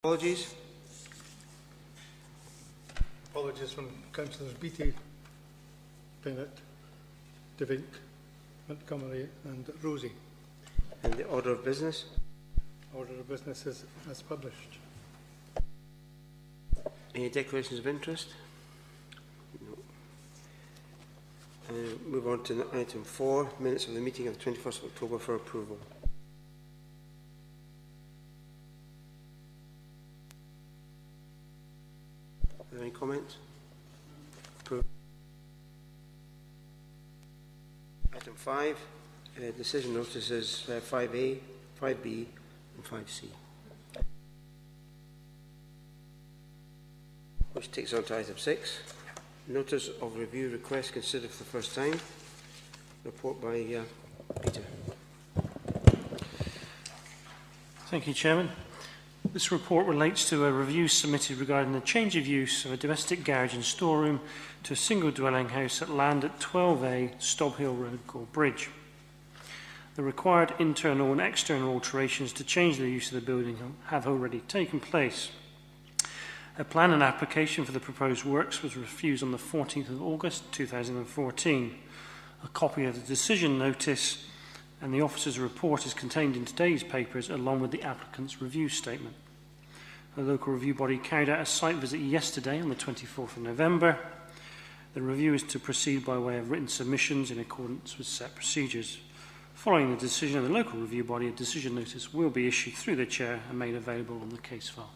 Apologies. Apologies from Councillors Beattie, Bennett, DeVink, Montgomery and Rosie. And the order of business? Order of business is as published. Any declarations of interest? No. Move on to item 4, minutes of the meeting of the 21st of October for approval. Are there any comments? Approve. Item 5, decision notices 5A, 5B and 5C. Which takes on to item 6. Notice of review request considered for the first time. Report by Peter. Thank you, Chairman. This report relates to a review submitted regarding the change of use of a domestic garage and storeroom to a single dwelling house at land at 12A Stobhill Road, Gore Bridge. The required internal and external alterations to change the use of the building have already taken place. A plan and application for the proposed works was refused on the 14th of August 2014. A copy of the decision notice and the officer's report is contained in today's papers along with the applicant's review statement. The local review body carried out a site visit yesterday on the 24th of November. The review is to proceed by way of written submissions in accordance with set procedures. Following the decision of the local review body, a decision notice will be issued through the chair and made available on the case file.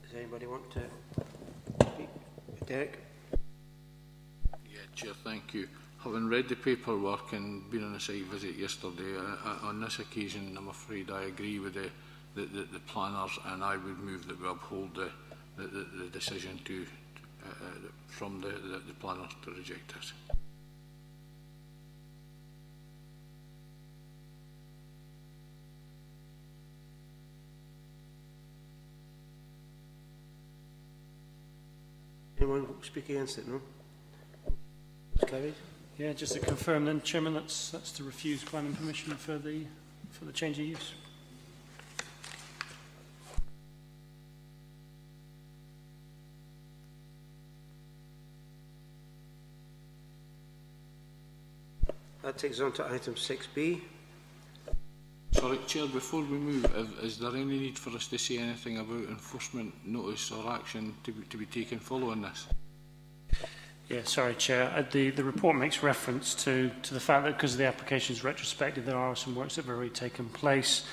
Does anybody want to speak? Derek? Yeah, Chair, thank you. Having read the paperwork and been on a site visit yesterday, on this occasion, I'm afraid I agree with the planners, and I would move that we uphold the decision from the planners to reject this. Anyone speak against it? No? Carried. Yeah, just to confirm then, Chairman, that's to refuse planning permission for the change of use. That takes on to item 6B. Sorry, Chair, before we move, is there any need for us to say anything about enforcement notice or action to be taken following this? Yeah, sorry, Chair. The report makes reference to the fact that because the application is retrospective, there are some works that have already taken place.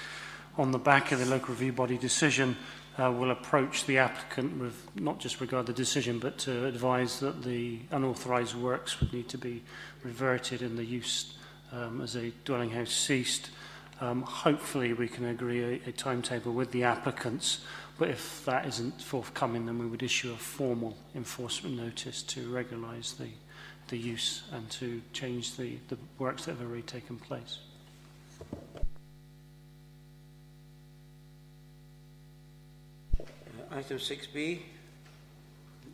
On the back of the local review body decision, we'll approach the applicant with not just regard the decision, but to advise that the unauthorised works would need to be reverted and the use as a dwelling house ceased. Hopefully we can agree a timetable with the applicants, but if that isn't forthcoming, then we would issue a formal enforcement notice to regularise the use and to change the works that have already taken place. Item 6B,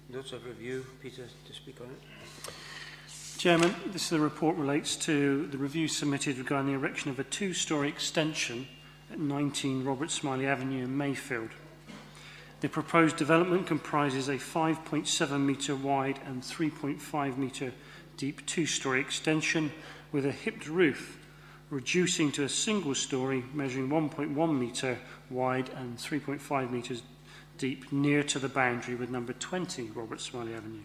notes of review. Peter, to speak on it. Chairman, this report relates to the review submitted regarding the erection of a two-storey extension at 19 Robert Smiley Avenue in Mayfield. The proposed development comprises a 5.7 metre wide and 3.5 metre deep two-storey extension with a hipped roof, reducing to a single storey measuring 1.1 metre wide and 3.5 metres deep near to the boundary with number 20 Robert Smiley Avenue.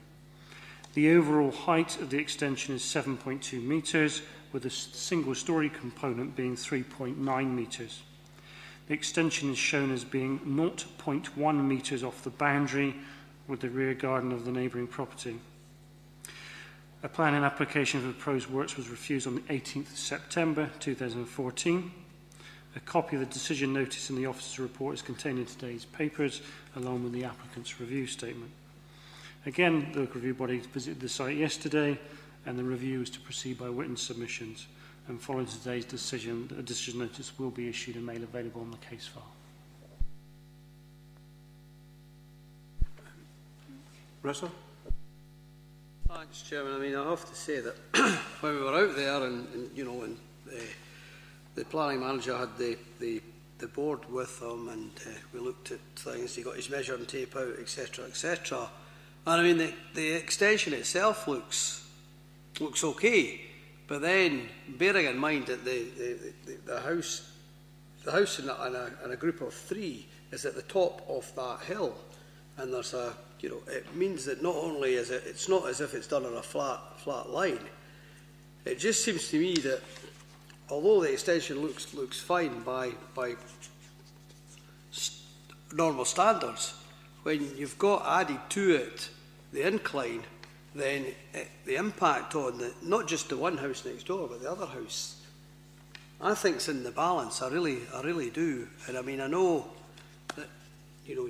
The overall height of the extension is 7.2 metres, with a single storey component being 3.9 metres. The extension is shown as being 0.1 metres off the boundary with the rear garden of the neighbouring property. A plan and application for the proposed works was refused on the 18th of September 2014. A copy of the decision notice in the officer's report is contained in today's papers, along with the applicant's review statement. Again, the local review body visited the site yesterday, and the review is to proceed by written submissions. And following today's decision, a decision notice will be issued and made available on the case file. Russell? Thanks, Chairman. I mean, I have to say that when we were out there and the planning manager had the board with him, and we looked at things. He got his measuring tape out, etc., etc. And I mean, the extension itself looks okay, but then bearing in mind that the house in a group of 3 is at the top of that hill, and there's a, you know, it means that not only is it's not as if it's done on a flat line. It just seems to me that although the extension looks fine by normal standards, when you've got added to it the incline, then the impact on not just the one house next door, but the other house, I think it's in the balance. I really do. And I mean, I know that, you know,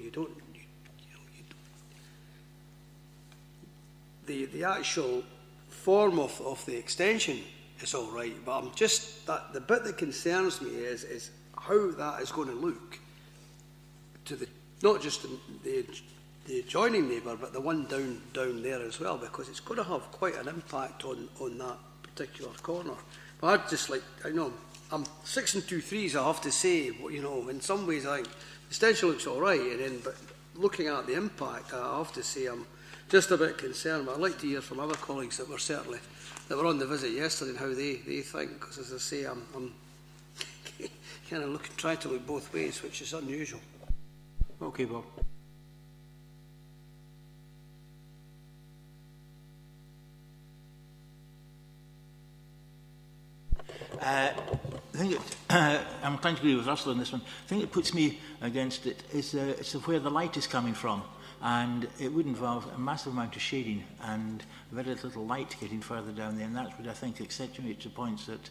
the actual form of the extension is all right, but I'm just, that the bit that concerns me is how that is going to look to the, not just the adjoining neighbour, but the one down there as well, because it's going to have quite an impact on that particular corner. But I'd just like, I know, I'm 6 2/3, I have to say, you know, in some ways I think the extension looks all right, and then, but looking at the impact, I have to say I'm just a bit concerned. But I'd like to hear from other colleagues that were on the visit yesterday and how they think, because as I say, I'm kind of trying to look both ways, which is unusual. Okay, Bob. I think I'm inclined to agree with Russell on this one. The thing that puts me against it is where the light is coming from, and it would involve a massive amount of shading and very little light getting further down there, and that's what I think accentuates the points that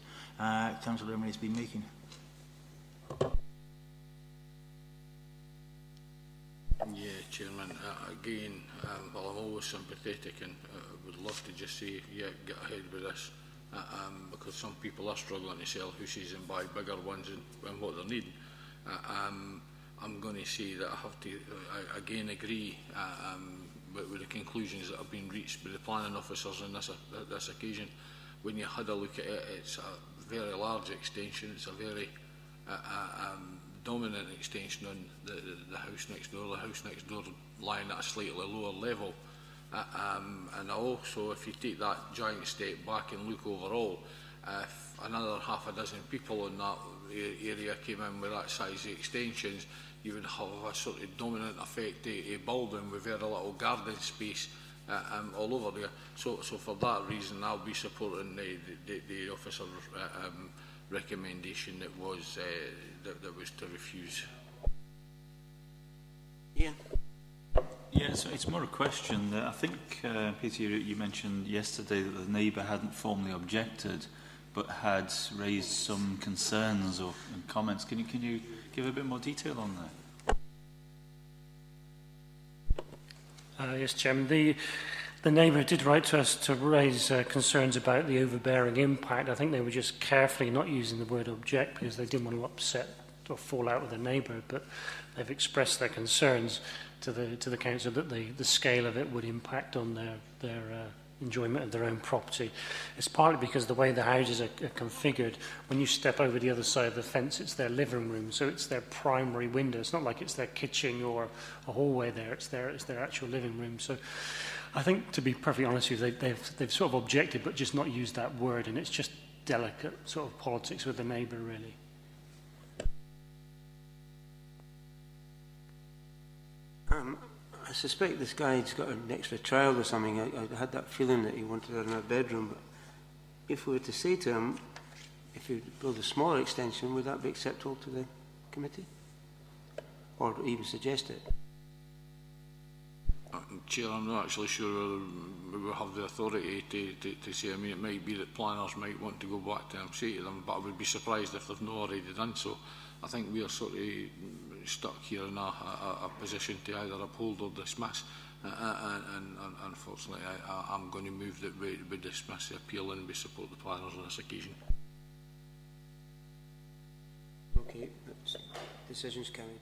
Councillor Emery has been making. Yeah, Chairman. Again, well, I'm always sympathetic and would love to just say, yeah, get ahead with this. Because some people are struggling to sell houses and buy bigger ones and what they're needing. I'm going to say that I have to again agree with the conclusions that have been reached by the planning officers on this occasion. When you had a look at it, it's a very large extension. It's a very dominant extension on the house next door. The house next door lying at a slightly lower level. And also, if you take that giant step back and look overall, if another half a dozen people in that area came in with that size of extensions, you would have a sort of dominant effect a building with very little garden space all over there. So for that reason, I'll be supporting the officer's recommendation that was to refuse. Ian? Yeah, so it's more a question that I think, Peter, you mentioned yesterday that the neighbour hadn't formally objected, but had raised some concerns or comments. Can you give a bit more detail on that? Yes, Chairman. The neighbour did write to us to raise concerns about the overbearing impact. I think they were just carefully not using the word object because they didn't want to upset or fall out with the neighbour, but they've expressed their concerns to the council that the scale of it would impact on their enjoyment of their own property. It's partly because the way the houses are configured, when you step over the other side of the fence, it's their living room, so it's their primary window. It's not like it's their kitchen or a hallway there. It's their actual living room. So I think, to be perfectly honest with you, they've sort of objected, but just not used that word, and it's just delicate sort of politics with the neighbour, really. I suspect this guy's got an extra child or something. I had that feeling that he wanted her in her bedroom. But if we were to say to him, if you build a smaller extension, would that be acceptable to the committee? Or even suggest it? Chair, I'm not actually sure whether we will have the authority to say. I mean, it might be that planners might want to go back to them and say to them, but I would be surprised if they've not already done so. I think we are sort of stuck here in a position to either uphold or dismiss, and unfortunately I'm going to move that we dismiss the appeal and we support the planners on this occasion. Okay, that's decisions carried.